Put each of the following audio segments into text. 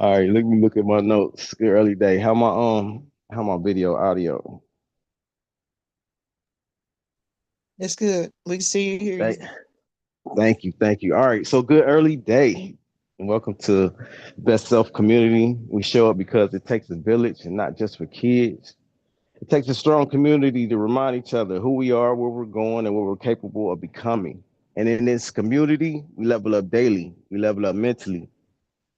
All right, let me look at my notes. Good early day. How my video audio? It's good. We can see you, hear you. Thank, thank you. All right, so good early day. And welcome to Best Self Community. We show up because it takes a village and not just for kids. It takes a strong community to remind each other who we are, where we're going, and what we're capable of becoming. And in this community, we level up daily. We level up mentally,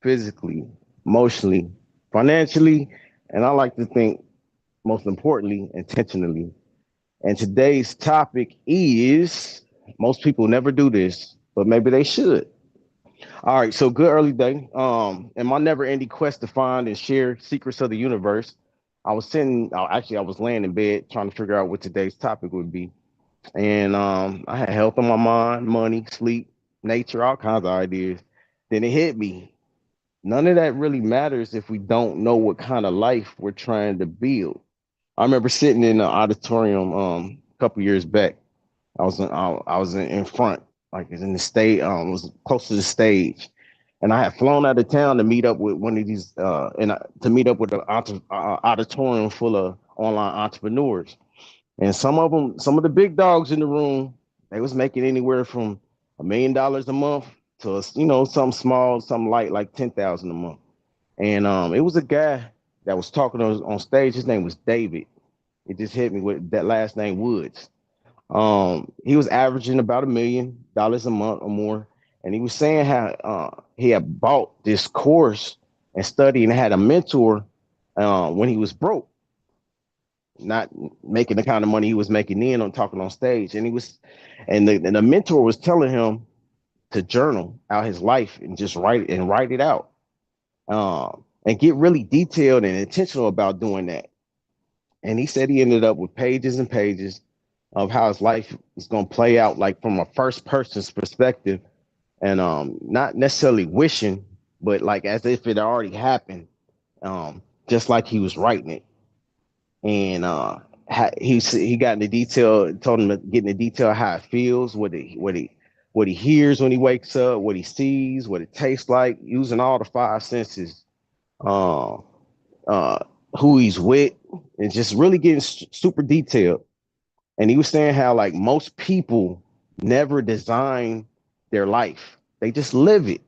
physically, emotionally, financially, and I like to think most importantly, intentionally. And today's topic is most people never do this, but maybe they should. All right, so good early day. In my never-ending quest to find and share secrets of the universe, I was laying in bed trying to figure out what today's topic would be. And I had health on my mind, money, sleep, nature, all kinds of ideas. Then it hit me. None of that really matters if we don't know what kind of life we're trying to build. I remember sitting in the auditorium a couple years back. I was in front, like in the stage, was close to the stage, and I had flown out of town to meet up with one of these to meet up with an auditorium full of online entrepreneurs. And some of the big dogs in the room, they was making anywhere from $1 million a month to something small, something light like 10,000 a month. And it was a guy that was talking on stage. His name was David. It just hit me with that last name Woods. He was averaging about $1 million a month or more, and he was saying how he had bought this course and studied and had a mentor when he was broke, not making the kind of money he was making then on talking on stage. And the mentor was telling him to journal out his life and just write it out, and get really detailed and intentional about doing that. And he said he ended up with pages and pages of how his life is going to play out, like from a first person's perspective, and not necessarily wishing, but like as if it already happened, just like he was writing it. And he got in the detail, told him to get in the detail how it feels, what he hears when he wakes up, what he sees, what it tastes like, using all the five senses. Uh, uh, who he's with, and just really getting super detailed. And he was saying how like most people never design their life; they just live it.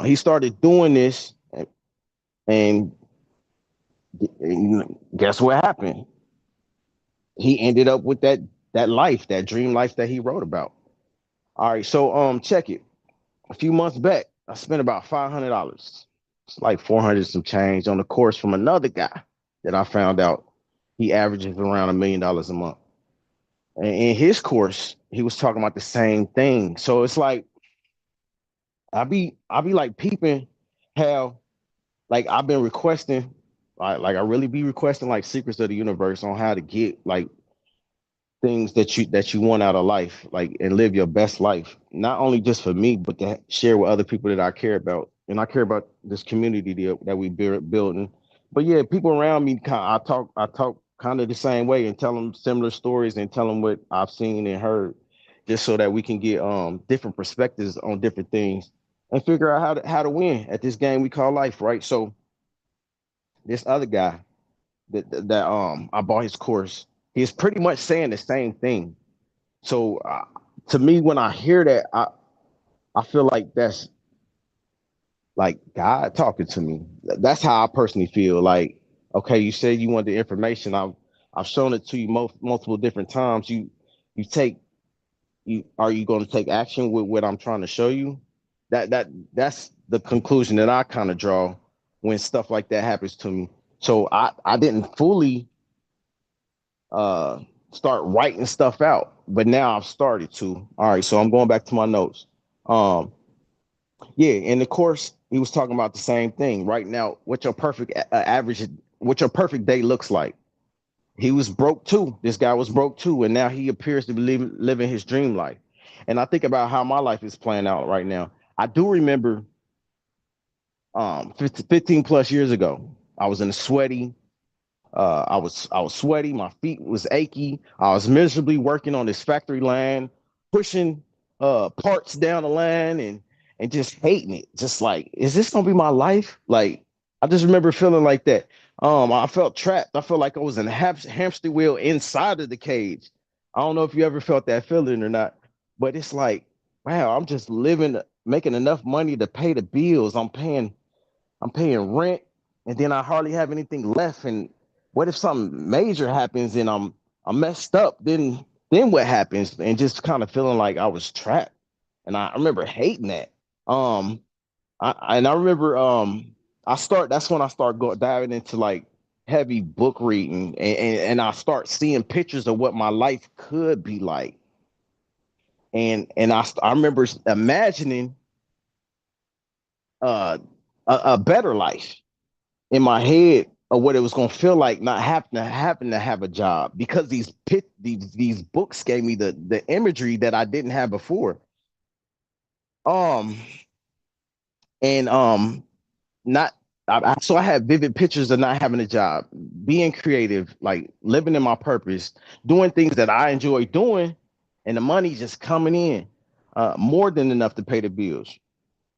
He started doing this, and, and guess what happened? He ended up with that life, that dream life that he wrote about. All right, so check it. A few months back, I spent about $500. It's like 400 some change on the course from another guy that I found out he averages around $1 million a month. And in his course, he was talking about the same thing. So it's like I be like peeping how like I've been requesting like I really be requesting like secrets of the universe on how to get like things that you want out of life, like and live your best life. Not only just for me, but to share with other people that I care about. And I care about this community that we building. But yeah, people around me I talk kind of the same way and tell them similar stories and tell them what I've seen and heard, just so that we can get different perspectives on different things and figure out how to win at this game we call life, right? So this other guy that I bought his course, he's pretty much saying the same thing. So to me, when I hear that, I feel like that's like God talking to me. That's how I personally feel. Like, okay, you said you want the information. I've shown it to you multiple different times. You take you are you going to take action with what I'm trying to show you? That's the conclusion that I kind of draw when stuff like that happens to me. So I didn't fully uh start writing stuff out, but now I've started to. All right, so I'm going back to my notes. Um, yeah, and of course he was talking about the same thing. Right now, what your perfect day looks like. He was broke too. This guy was broke too, and now he appears to be living his dream life. And I think about how my life is playing out right now. I do remember 15 plus years ago, I was in a sweaty, I was sweaty. My feet was achy. I was miserably working on this factory line, pushing parts down the line, and just hating it. Just like, is this gonna be my life? Like, I just remember feeling like that. I felt trapped. I felt like I was in a hamster wheel inside of the cage. I don't know if you ever felt that feeling or not, but it's like, wow, I'm just living, making enough money to pay the bills. I'm paying rent, and then I hardly have anything left. And what if something major happens and I'm messed up? Then what happens? And just kind of feeling like I was trapped. And I remember hating that. Um, I remember that's when I start going diving into like heavy book reading, and I start seeing pictures of what my life could be like. And I remember imagining uh a better life in my head of what it was going to feel like not having to have a job, because these books gave me the imagery that I didn't have before. Um and not so I had vivid pictures of not having a job, being creative, like living in my purpose, doing things that I enjoy doing, and the money just coming in, more than enough to pay the bills.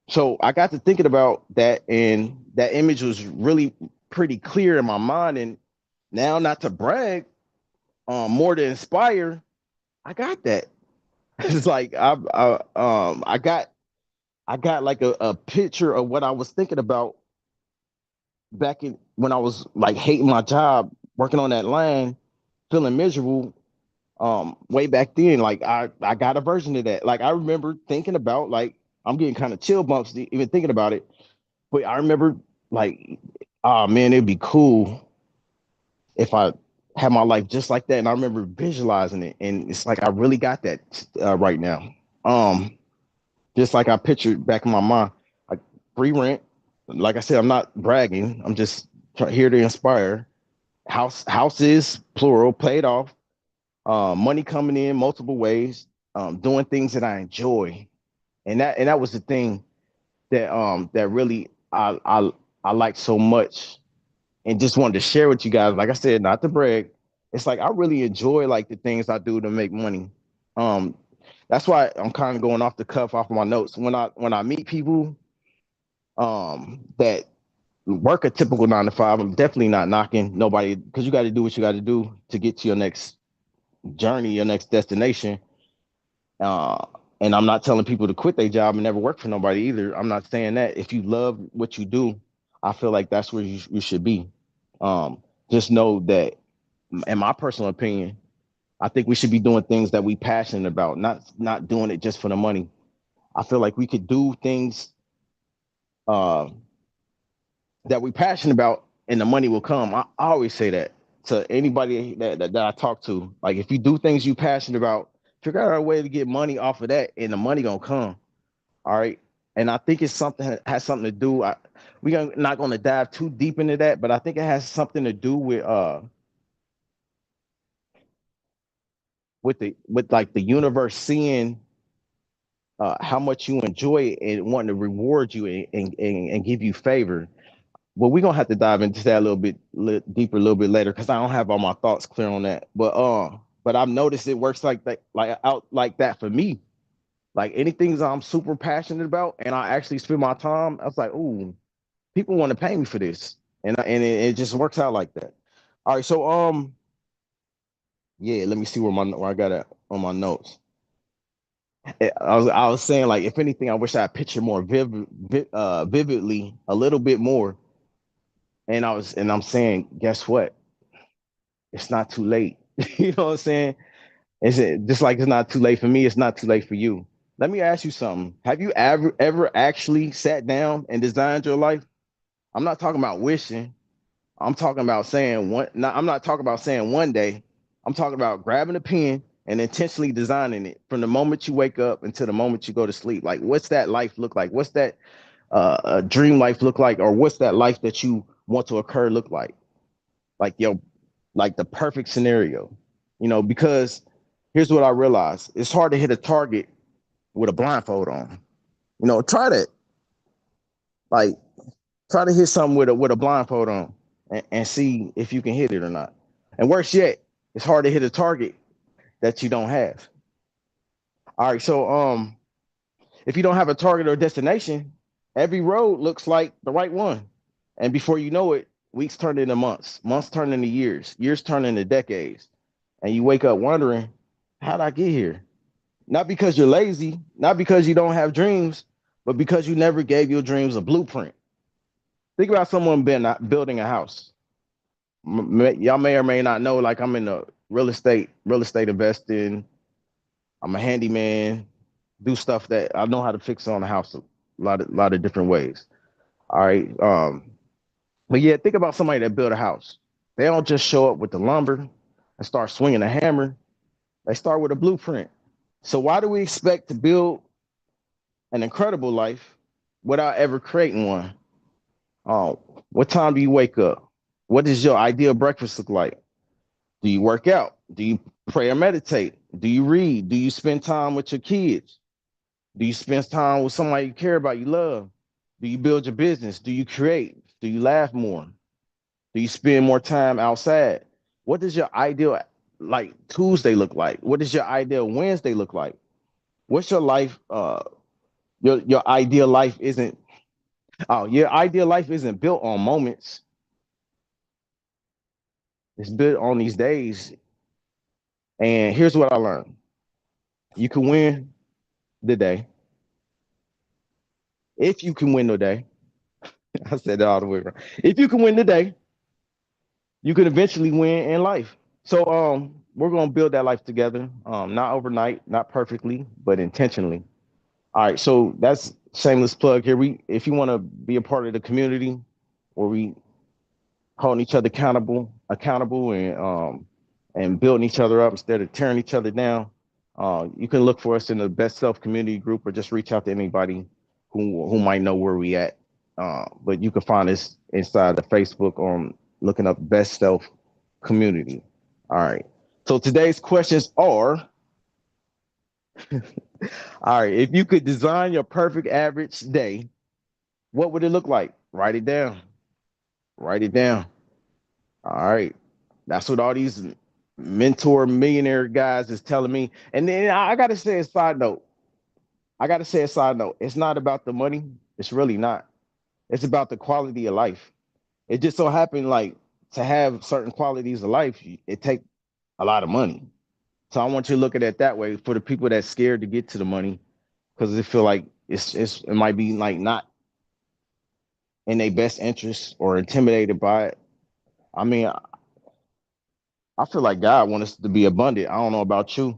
So I got to thinking about that, and that image was really pretty clear in my mind. And now, not to brag, more to inspire, I got that. It's like I got like a picture of what I was thinking about back in when I was like hating my job, working on that line, feeling miserable. Way back then, like I got a version of that. Like I remember thinking about, like, I'm getting kind of chill bumps even thinking about it. But I remember, like, oh man, it'd be cool if I had my life just like that. And I remember visualizing it, and it's like I really got that right now. Um, just like I pictured back in my mind, like free rent. Like I said, I'm not bragging. I'm just here to inspire. Houses, plural, paid off. Money coming in multiple ways. Doing things that I enjoy, and that was the thing that really I like so much, and just wanted to share with you guys. Like I said, not to brag, it's like I really enjoy like the things I do to make money. Um, that's why I'm kind of going off the cuff, off of my notes. When I meet people that work a typical 9 to 5, I'm definitely not knocking nobody, because you got to do what you got to do to get to your next journey, your next destination. Uh, and I'm not telling people to quit their job and never work for nobody either. I'm not saying that. If you love what you do, I feel like that's where you should be. Just know that, in my personal opinion, I think we should be doing things that we passionate about, not doing it just for the money. I feel like we could do things uh, that we passionate about, and the money will come. I always say that to anybody that I talk to. Like, if you do things you passionate about, figure out a way to get money off of that, and the money gonna come. All right. And I think it's something that has something to do. We're not going to dive too deep into that, but I think it has something to do with like the universe seeing how much you enjoy it and wanting to reward you and give you favor. Well, we're gonna have to dive into that a deeper, a little bit later, because I don't have all my thoughts clear on that. But I've noticed it works like that, like out like that for me. Like anything I'm super passionate about, and I actually spend my time, I was like, ooh, people want to pay me for this, and it just works out like that. All right, so yeah, let me see where I got it on my notes. I was saying, like, if anything, I wish I pictured more vividly a little bit more. And I'm saying, guess what? It's not too late. You know what I'm saying? It's just like it's not too late for me. It's not too late for you. Let me ask you something. Have you ever actually sat down and designed your life? I'm not talking about wishing. I'm talking about saying one. No, I'm not talking about saying one day. I'm talking about grabbing a pen and intentionally designing it from the moment you wake up until the moment you go to sleep. Like, what's that life look like? What's that dream life look like? Or what's that life that you want to occur look like? Like like the perfect scenario. Because here's what I realized: it's hard to hit a target with a blindfold on. Try that. Like, try to hit something with a blindfold on, and see if you can hit it or not. And worse yet, it's hard to hit a target that you don't have. All right, so If you don't have a target or destination, every road looks like the right one. And before you know it, weeks turn into months, months turn into years, years turn into decades. And you wake up wondering, how'd I get here? Not because you're lazy, not because you don't have dreams, but because you never gave your dreams a blueprint. Think about someone building a house. Y'all may or may not know, like I'm in the real estate investing. I'm a handyman, do stuff that I know how to fix on the house a lot of different ways. All right. But yeah, think about somebody that built a house. They don't just show up with the lumber and start swinging a hammer. They start with a blueprint. So why do we expect to build an incredible life without ever creating one? Um, what time do you wake up? What does your ideal breakfast look like? Do you work out? Do you pray or meditate? Do you read? Do you spend time with your kids? Do you spend time with somebody you care about, you love? Do you build your business? Do you create? Do you laugh more? Do you spend more time outside? What does your ideal like Tuesday look like? What does your ideal Wednesday look like? What's your life? Your ideal life isn't. Oh, your ideal life isn't built on moments. It's built on these days. And here's what I learned: you can win the day if you can win the day. I said it all the way around. If you can win the day, you can eventually win in life. So we're gonna build that life together. Not overnight, not perfectly, but intentionally. All right, so that's shameless plug here. We if you want to be a part of the community where we holding each other accountable and building each other up instead of tearing each other down. You can look for us in the Best Self community group or just reach out to anybody who might know where we at. But you can find us inside the Facebook on looking up Best Self community. All right. So today's questions are all right, if you could design your perfect average day, what would it look like? Write it down. Write it down. All right. That's what all these mentor millionaire guys is telling me. And then I gotta say a side note. I gotta say a side note. It's not about the money. It's really not. It's about the quality of life. It just so happened like to have certain qualities of life, it take a lot of money. So I want you to look at it that way for the people that's scared to get to the money because they feel like it might be like not in their best interest or intimidated by it. I mean, I feel like God wants us to be abundant. I don't know about you.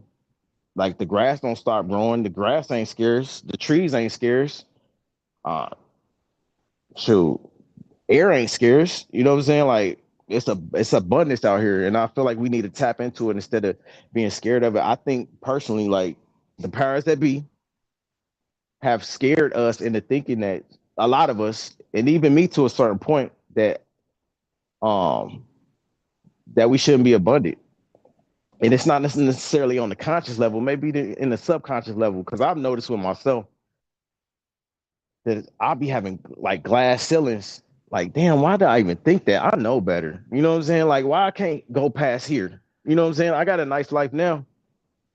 Like the grass don't stop growing. The grass ain't scarce. The trees ain't scarce. Uh, shoot, air ain't scarce. You know what I'm saying? Like it's abundance out here, and I feel like we need to tap into it instead of being scared of it. I think personally, like the powers that be have scared us into thinking that a lot of us, and even me to a certain point, um that we shouldn't be abundant. And it's not necessarily on the conscious level, maybe in the subconscious level, because I've noticed with myself that I'll be having like glass ceilings. Like, damn, why did I even think that? I know better. You know what I'm saying? Like, why I can't go past here? You know what I'm saying? I got a nice life now.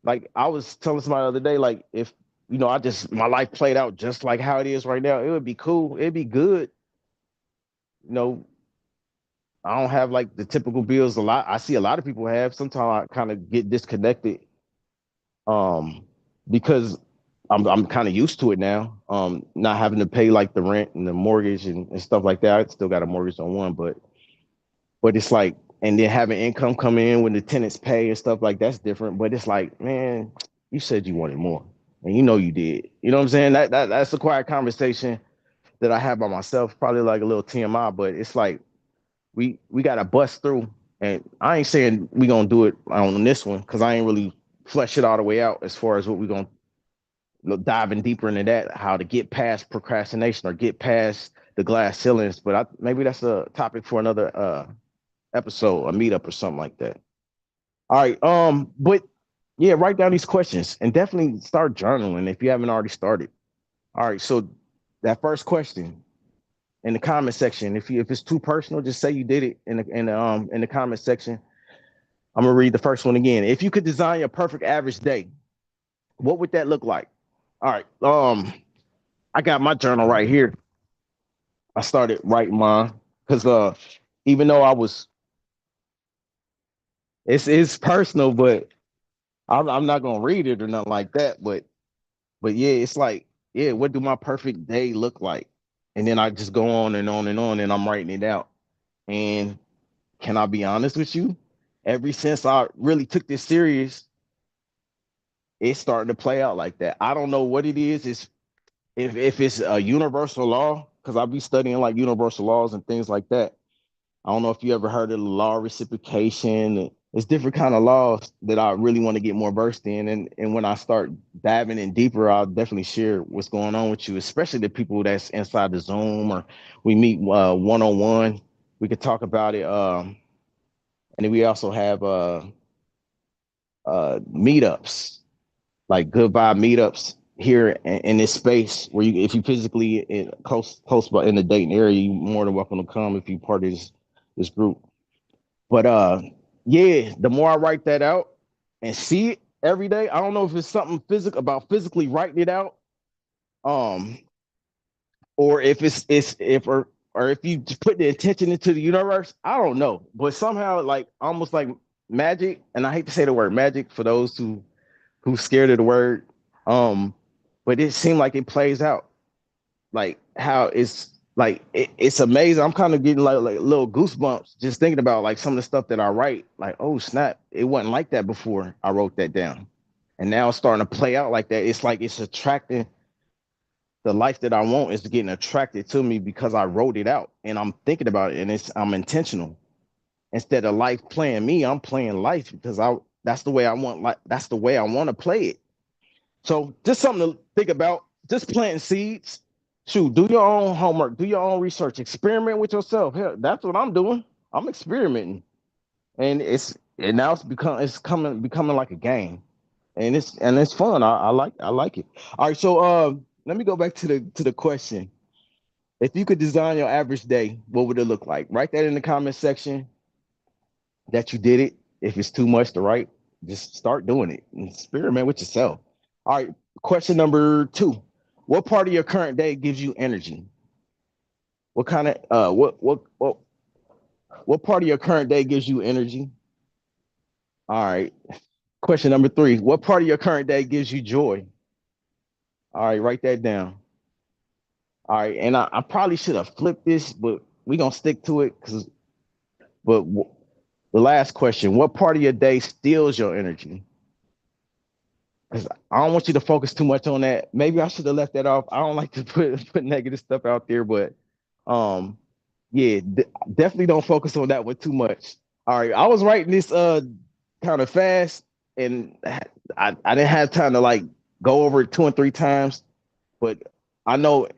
Like, I was telling somebody the other day, like, if I just my life played out just like how it is right now, it would be cool. It'd be good. You know, I don't have like the typical bills a lot. I see a lot of people have. Sometimes I kind of get disconnected um because I'm kind of used to it now. Not having to pay like the rent and the mortgage and stuff like that. I still got a mortgage on one, but it's like and then having income come in when the tenants pay and stuff like that's different. But it's like, man, you said you wanted more. And you know you did. You know what I'm saying? That's a quiet conversation that I have by myself, probably like a little TMI, but it's like we gotta bust through. And I ain't saying we gonna do it on this one because I ain't really flesh it all the way out as far as what we gonna diving deeper into that, how to get past procrastination or get past the glass ceilings. But maybe that's a topic for another episode, a meetup or something like that. All right. But yeah, write down these questions and definitely start journaling if you haven't already started. All right. So that first question in the comment section, if it's too personal, just say you did it in the comment section. I'm gonna read the first one again. If you could design your perfect average day, what would that look like? All right. I got my journal right here. I started writing mine because even though I was, it's personal, but I'm not gonna read it or nothing like that. But yeah, it's like, yeah, what do my perfect day look like? And then I just go on and on and on, and I'm writing it out. And can I be honest with you? Ever since I really took this serious, it's starting to play out like that. I don't know what it is. It's if it's a universal law, because I'll be studying like universal laws and things like that. I don't know if you ever heard of the law of reciprocation. It's different kind of laws that I really want to get more versed in. And when I start diving in deeper, I'll definitely share what's going on with you, especially the people that's inside the Zoom or we meet one on one. We could talk about it. And then we also have meetups, like good vibe meetups here in this space where you, if you physically close by in the Dayton area, you more than welcome to come if you part of this group. But yeah, the more I write that out and see it every day, I don't know if it's something physical about physically writing it out, um, or if it's if or if you just put the intention into the universe. I don't know, but somehow like almost like magic, and I hate to say the word magic for those who's scared of the word, um, but it seemed like it plays out like how it's like it's amazing. I'm kind of getting like little goosebumps just thinking about like some of the stuff that I write. Like, oh snap, it wasn't like that before I wrote that down, and now it's starting to play out like that. It's like it's attracting the life that I want is getting attracted to me because I wrote it out and I'm thinking about it and it's I'm intentional. Instead of life playing me, I'm playing life because I that's the way I want like that's the way I want to play it. So just something to think about. Just planting seeds. Shoot, do your own homework, do your own research, experiment with yourself. Hell, that's what I'm doing. I'm experimenting, and and now it's coming becoming like a game, and it's fun. I like it. All right, so let me go back to the question. If you could design your average day, what would it look like? Write that in the comment section that you did it. If it's too much to write, just start doing it and experiment with yourself. All right, question number two. What part of your current day gives you energy? What kind of what part of your current day gives you energy? All right. Question number three. What part of your current day gives you joy? All right, write that down. All right, and I probably should have flipped this, but we're gonna stick to it because but the last question, what part of your day steals your energy? Because I don't want you to focus too much on that. Maybe I should have left that off. I don't like to put negative stuff out there, but um, yeah, definitely don't focus on that one too much. All right, I was writing this kind of fast, and I didn't have time to like go over it two and three times, but I know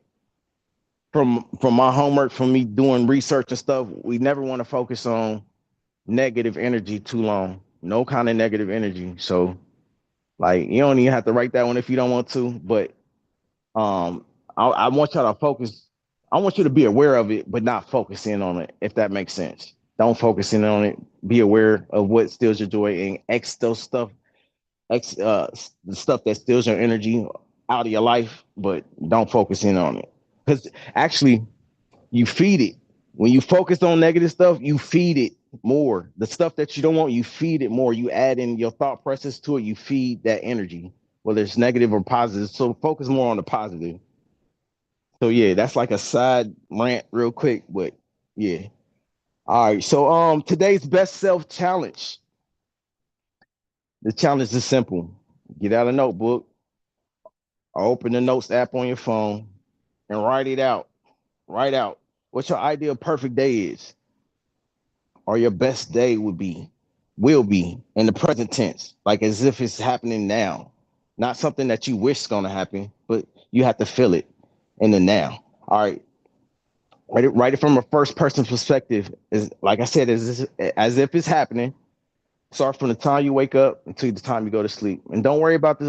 from my homework, from me doing research and stuff, we never want to focus on negative energy too long. No kind of negative energy. So like you don't even have to write that one if you don't want to, but um I want y'all to focus. I want you to be aware of it, but not focus in on it, if that makes sense. Don't focus in on it. Be aware of what steals your joy and X those stuff, X the stuff that steals your energy out of your life, but don't focus in on it. Because actually you feed it. When you focus on negative stuff, you feed it more. The stuff that you don't want, you feed it more. You add in your thought process to it, you feed that energy, whether it's negative or positive. So focus more on the positive. So yeah, that's like a side rant real quick, but yeah. All right. So today's best self challenge. The challenge is simple. Get out a notebook or open the notes app on your phone and write it out. Write out what your ideal perfect day is or your best day would be, will be in the present tense, like as if it's happening now, not something that you wish is going to happen, but you have to feel it in the now. All right, write it from a first person perspective. Is like I said, as if it's happening. Start from the time you wake up until the time you go to sleep, and don't worry about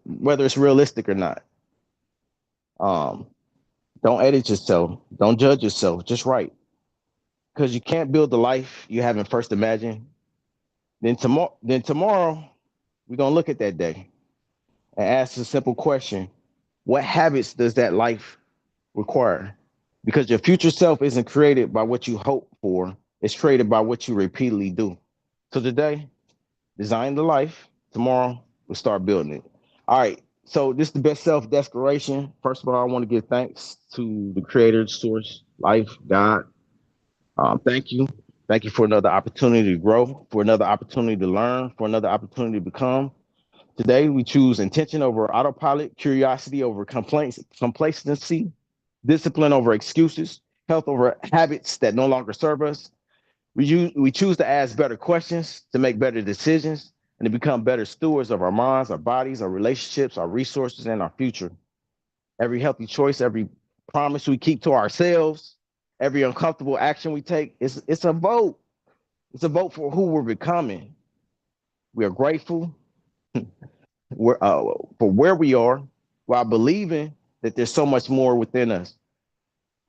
whether it's realistic or not. Um, don't edit yourself. Don't judge yourself. Just write because you can't build the life you haven't first imagined. Then tomorrow, we're gonna look at that day and ask a simple question. What habits does that life require? Because your future self isn't created by what you hope for, it's created by what you repeatedly do. So today, design the life. Tomorrow, we'll start building it. All right. So this is the best self declaration. First of all, I want to give thanks to the creator, source, life, God. Thank you. Thank you for another opportunity to grow, for another opportunity to learn, for another opportunity to become. Today, we choose intention over autopilot, curiosity over complaints, complacency, discipline over excuses, health over habits that no longer serve us. We choose to ask better questions, to make better decisions, and to become better stewards of our minds, our bodies, our relationships, our resources, and our future. Every healthy choice, every promise we keep to ourselves, every uncomfortable action we take, it's a vote. It's a vote for who we're becoming. We are grateful for where we are while believing that there's so much more within us.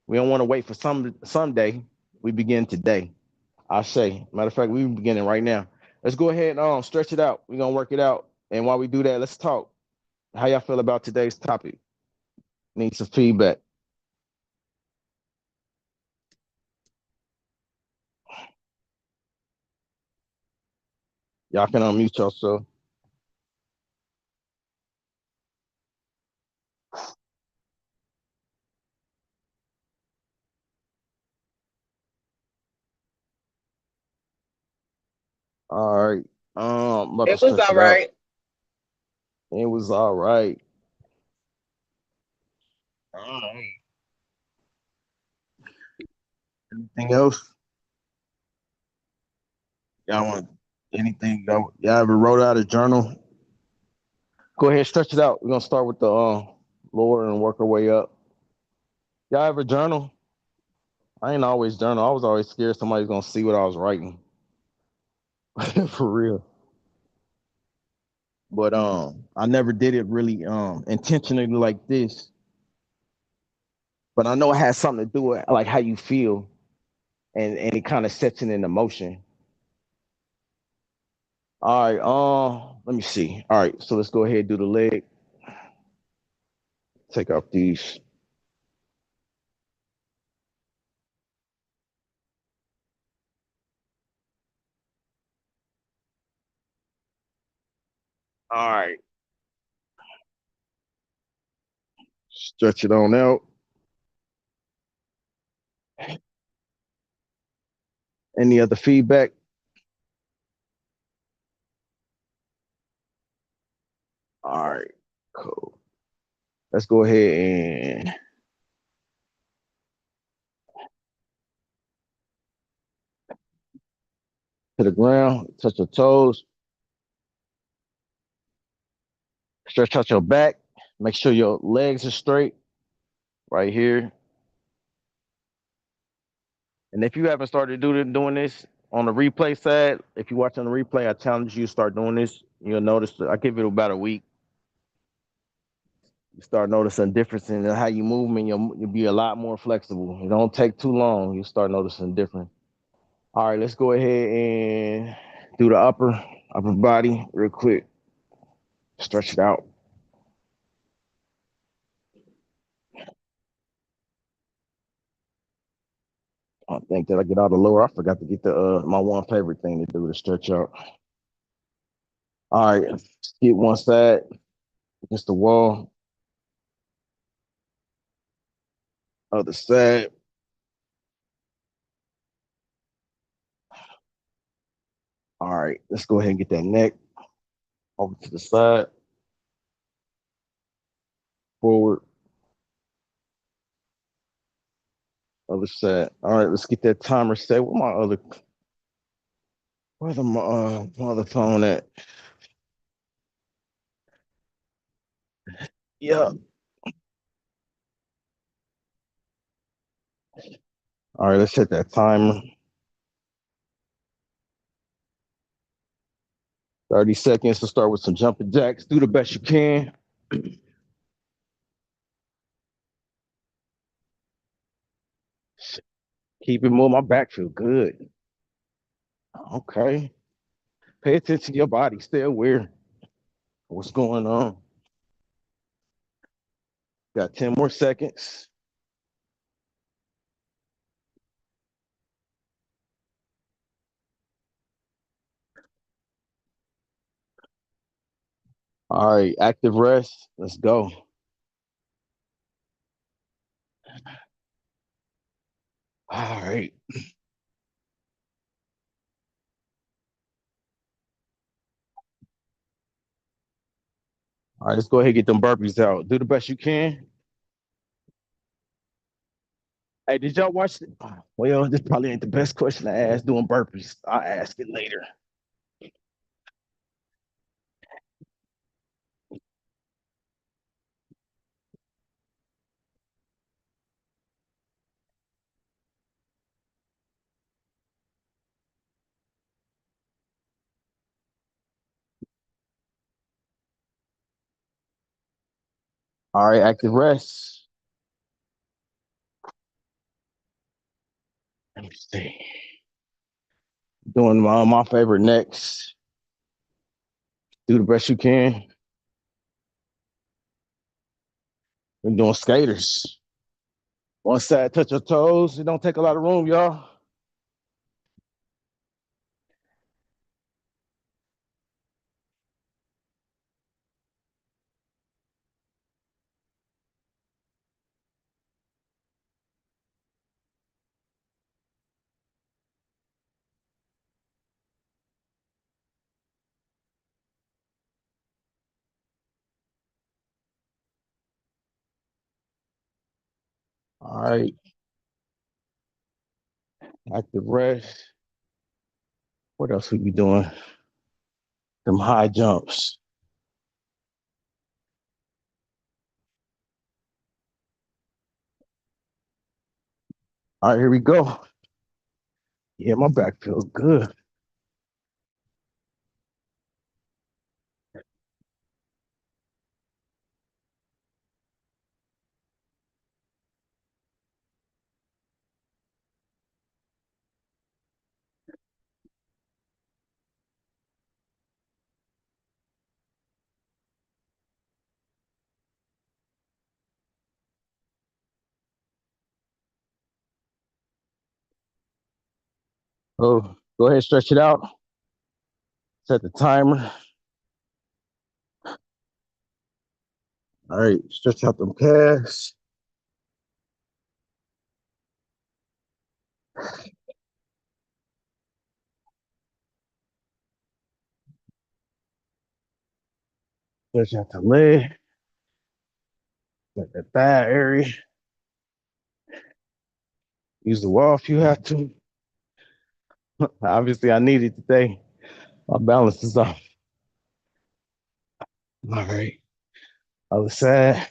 We don't want to wait for someday. We begin today. I say, matter of fact, we're beginning right now. Let's go ahead and stretch it out. We're gonna work it out. And while we do that, let's talk. How y'all feel about today's topic? Need some feedback. Y'all can unmute yourself. All right. I'm about to It was stretch all it out. right. It was all right. All right. Anything else? Y'all want anything? Y'all ever wrote out a journal? Go ahead, stretch it out. We're gonna start with the lower and work our way up. Y'all ever journal? I ain't always journal. I was always scared somebody's gonna see what I was writing. For real. But I never did it really intentionally like this. But I know it has something to do with like how you feel and it kind of sets it in motion. All right, let me see. All right, so let's go ahead and do the leg. Take off these. All right, stretch it on out. Any other feedback? All right, cool. Let's go ahead and to the ground, touch your toes, stretch out your back, make sure your legs are straight right here. And if you haven't started doing this on the replay side, if you're watching the replay, I challenge you to start doing this. You'll notice that I give it about a week. You start noticing a difference in how you move, and you'll be a lot more flexible. It don't take too long. You start noticing different. All right, let's go ahead and do the upper body real quick. Stretch it out. I think that I get out the lower. I forgot to get the my one favorite thing to do to stretch out. All right, get one side against the wall, other side. All right, let's go ahead and get that neck over to the side, forward, other side. All right, let's get that timer set. Where's my other phone at? Yeah. All right, let's set that timer. 30 seconds to start with some jumping jacks. Do the best you can. Keep it moving. My back feel good. Okay. Pay attention to your body. Stay aware of what's going on. Got 10 more seconds. All right, active rest. Let's go. All right. All right, let's go ahead and get them burpees out. Do the best you can. Hey, did y'all watch it? Well, this probably ain't the best question to ask doing burpees. I'll ask it later. All right, active rest. Let me see. Doing my favorite next. Do the best you can. We're doing skaters. One side, touch your toes. It don't take a lot of room, y'all. All right, active rest. What else we be doing? Them high jumps. All right, here we go. Yeah, my back feels good. Oh, go ahead, stretch it out. Set the timer. All right, stretch out them calves. Stretch out the leg. Like the thigh area. Use the wall if you have to. Obviously, I need it today. My balance is off. All right. Other side.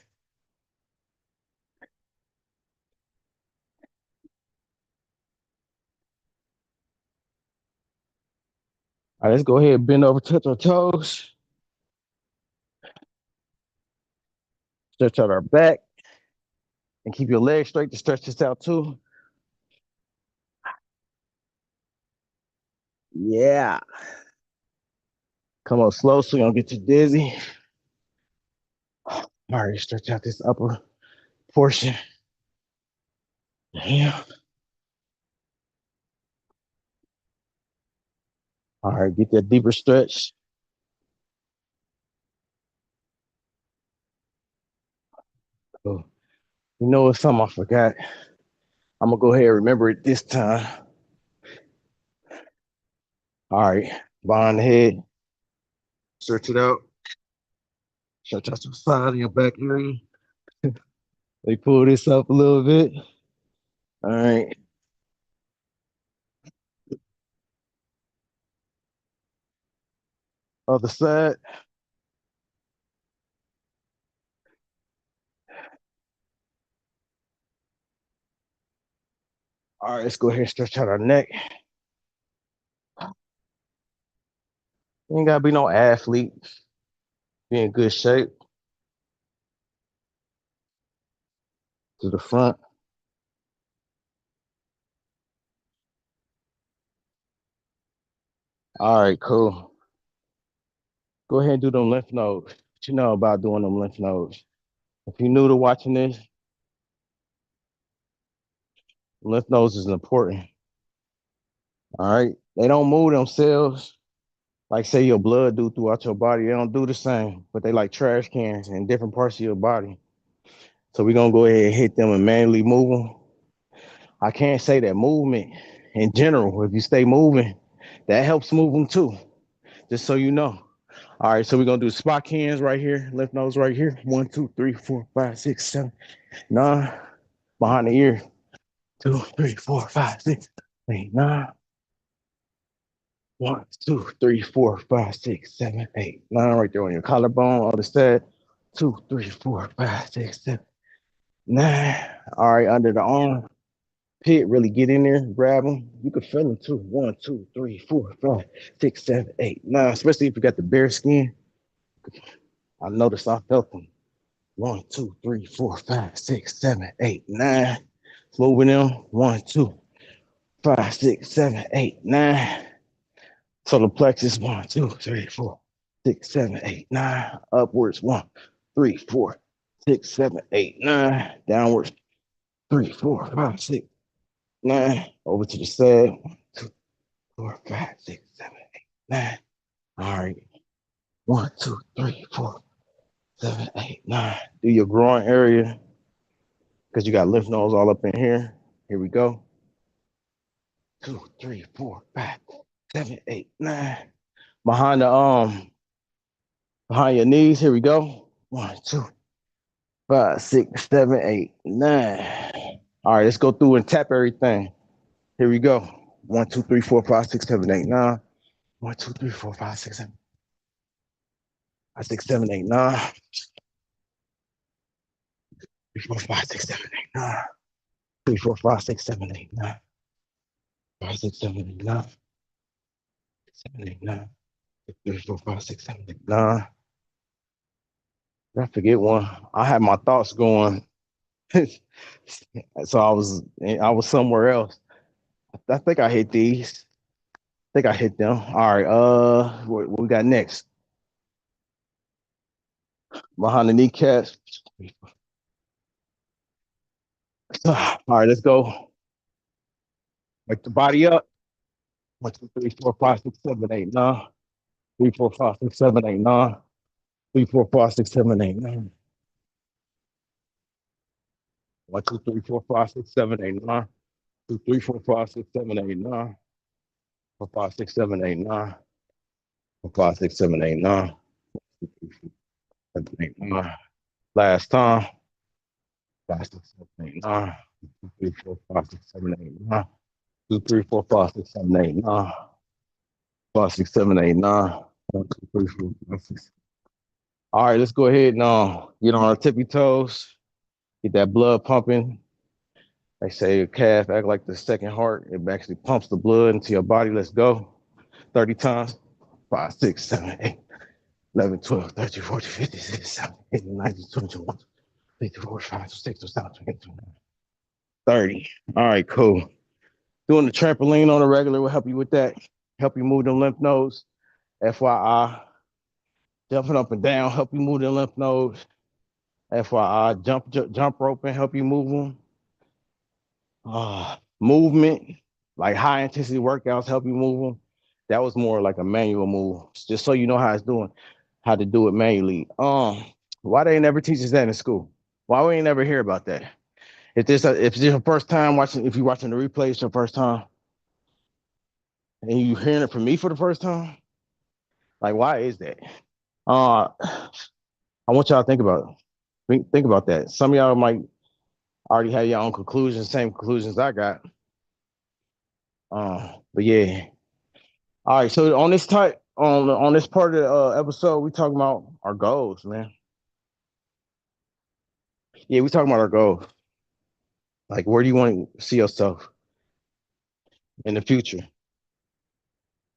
All right, let's go ahead and bend over, touch our toes. Stretch out our back. And keep your legs straight to stretch this out too. Yeah. Come on slow so you don't get too dizzy. All right, stretch out this upper portion. Yeah. All right, get that deeper stretch. Oh, you know what's something I forgot? I'm gonna go ahead and remember it this time. All right, behind the head, stretch it out. Stretch out the side of your back area. Let me pull this up a little bit. All right. Other side. All right, let's go ahead and stretch out our neck. You ain't gotta be no athlete. Be in good shape to the front. All right, cool. Go ahead and do them lymph nodes. What you know about doing them lymph nodes? If you're new to watching this, lymph nodes is important. All right. They don't move themselves like say your blood do throughout your body. They don't do the same, but they like trash cans in different parts of your body. So we're gonna go ahead and hit them and manually move them. I can't say that movement in general, if you stay moving, that helps move them too. Just so you know. All right, so we're gonna do spot cans right here, lymph nodes right here. 1, 2, 3, 4, 5, 6, 7, 9. Behind the ear. 2, 3, 4, 5, 6, 8, 9. 1, 2, 3, 4, 5, 6, 7, 8, 9. Right there on your collarbone, other side. 2, 3, 4, 5, 6, 7, 9. All right, under the arm. Pit, really get in there, grab them. You can feel them too. 1, 2, 3, 4, 5, 6, 7, 8, 9. Especially if you got the bare skin. I noticed I felt them. 1, 2, 3, 4, 5, 6, 7, 8, 9. Moving them. 1, 2, 5, 6, 7, 8, 9. Solar plexus. 1, 2, 3, 4, 6, 7, 8, 9. Upwards. 1, 3, 4, 6, 7, 8, 9. Downwards. 3, 4, 5, 6, 9. Over to the side. 1, 2, 4, 5, 6, 7, 8, 9. All right. 1, 2, 3, 4, 7, 8, 9. Do your groin area because you got lymph nodes all up in here. Here we go. 2, 3, 4, 5, 7, 8, 9. Behind the behind your knees. Here we go. 1, 2, 5, 6, 7, 8, 9. All right, let's go through and tap everything. Here we go. 1, 2, 3, 4, 5, 6, 7, 8, 9. 1, 2, 3, 4, 5, 6, 7, 5, 6, 7, 8, 9. 3, 4, 5, 6, 7, 8, 9. 3, 4, 5, 6, 7, 8, 9. 5, 6, 7, 8, 9. 7, 8, 9. 3, 4, 5, 6, 7, 8, 9. I forget one. I had my thoughts going. So I was somewhere else. I think I hit these. I think I hit them. All right. What we got next? Behind the kneecaps. All right, let's go. Like the body up. 1, 2, 3, 4, 5, 6, 7, 8, 9. 3, 4, 5, 6, 7, 8, 9. 3, 4, 5, 6, 7, 8, 9. 1, 2, 3, 4, 5, 6, 7, 8, 9. 2, 3, 4, 5, 6, 7, 8, 9. 4, 5, 6, 7, 8, 9. 4, 5, 6, 7, 8, 9. 7, 8, 9. Last time. 5, 6, 7, 8, 9. 2, 3, 4, 5, 6, 7, 8, 9. 2, 3, 4, 5, 6, 7, 8, 9. 5, 6, 7, 8, 9. 1, 2, 3, 4, 5, 6. All right, let's go ahead and get on our tippy toes, get that blood pumping. They say your calf act like the second heart. It actually pumps the blood into your body. Let's go. 30 times. 5, 6, 7, 8, 11, 12, 13, 14, 15, 16, 17, 18, 19, 20, 21, 22, 25, 26, 27, 28, 29, 30. All right, cool. Doing the trampoline on a regular will help you with that. Help you move the lymph nodes. FYI. Jumping up and down, help you move the lymph nodes. FYI. Jump roping, help you move them. Movement, like high intensity workouts, help you move them. That was more like a manual move, just so you know how it's doing, how to do it manually. Why they never teach us that in school? Why we ain't never hear about that? If it's your first time watching, if you're watching the replay, it's your first time, and you hearing it from me for the first time, like why is that? Uh, I want y'all to think about it. Think about that. Some of y'all might already have your own conclusions, same conclusions I got. But yeah. All right. So on this type on this part of the episode, we talking about our goals, man. Yeah, we talking about our goals. Like, where do you want to see yourself in the future,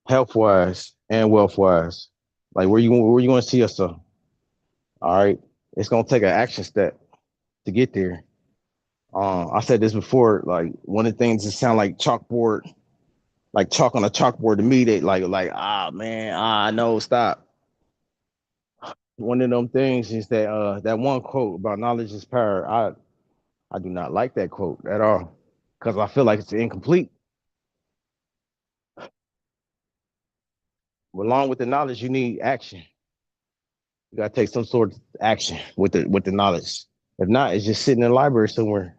health wise and wealth wise? Like, where you want to see yourself? All right. It's gonna take an action step to get there. I said this before. Like, one of the things that sound like chalkboard, like chalk on a chalkboard to me. They like, ah man, no, stop. one of them things is that that one quote about knowledge is power. I do not like that quote at all because I feel like it's incomplete. Along with the knowledge, you need action. You gotta take some sort of action with the knowledge. If not, it's just sitting in the library somewhere.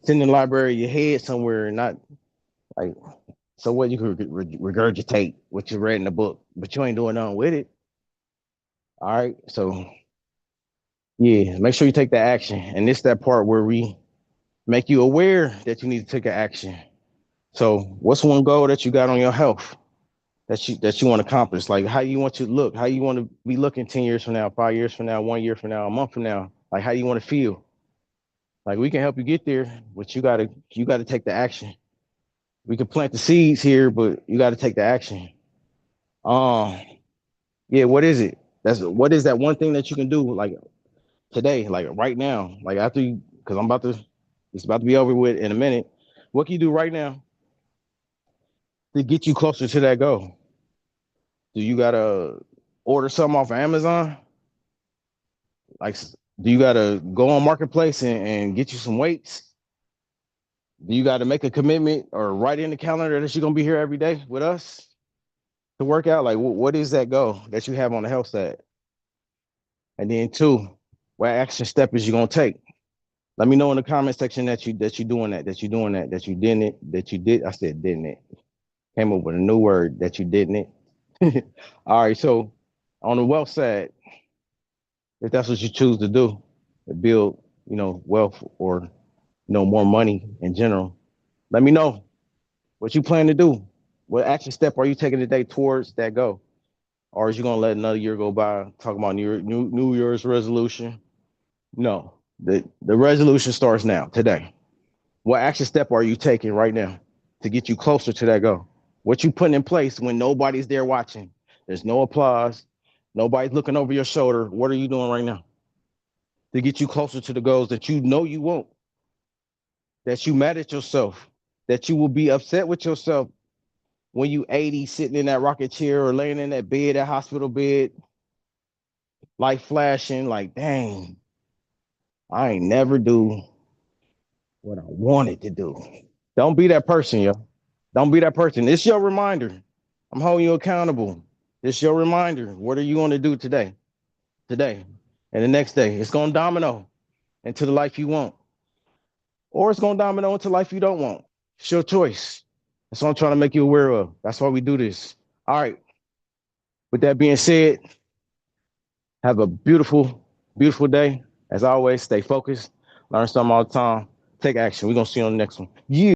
Sitting in the library, your head somewhere, and not like so what you could regurgitate what you read in the book, but you ain't doing nothing with it. All right. So yeah, make sure you take the action. And this that part where we make you aware that you need to take an action. So what's one goal that you got on your health that you want to accomplish? Like how you want to look, how you want to be looking 10 years from now, 5 years from now, 1 year from now, a month from now. Like how you want to feel. Like we can help you get there, but you gotta take the action. We can plant the seeds here, but you gotta take the action. Um, yeah, what is it? That's what is that one thing that you can do like today, like right now, like after you, because it's about to be over with in a minute. What can you do right now to get you closer to that goal? Do you gotta order something off of Amazon? Like, do you gotta go on Marketplace and get you some weights? Do you gotta make a commitment or write in the calendar that you're gonna be here every day with us to work out? Like, what is that goal that you have on the health side? And then two, what action step is you gonna take? Let me know in the comment section that you doing that you didn't it, that you did. I said didn't it. Came up with a new word that you didn't it. All right, so on the wealth side, if that's what you choose to do, to build, wealth or more money in general, let me know what you plan to do. What action step are you taking today towards that goal? Or is you gonna let another year go by talking about New Year's resolution? No, the resolution starts now today. What action step are you taking right now to get you closer to that goal? What you putting in place when nobody's there watching? There's no applause. Nobody's looking over your shoulder. What are you doing right now to get you closer to the goals that you know you want? That you mad at yourself? That you will be upset with yourself when you 80, sitting in that rocket chair or laying in that bed, that hospital bed, light flashing, like, dang, I ain't never do what I wanted to do. Don't be that person, yo. Don't be that person. It's your reminder. I'm holding you accountable. It's your reminder. What are you going to do today? Today. And the next day. It's going to domino into the life you want. Or it's going to domino into life you don't want. It's your choice. That's what I'm trying to make you aware of. That's why we do this. All right. With that being said, have a beautiful, beautiful day. As always, stay focused. Learn something all the time. Take action. We're going to see you on the next one. Yeah.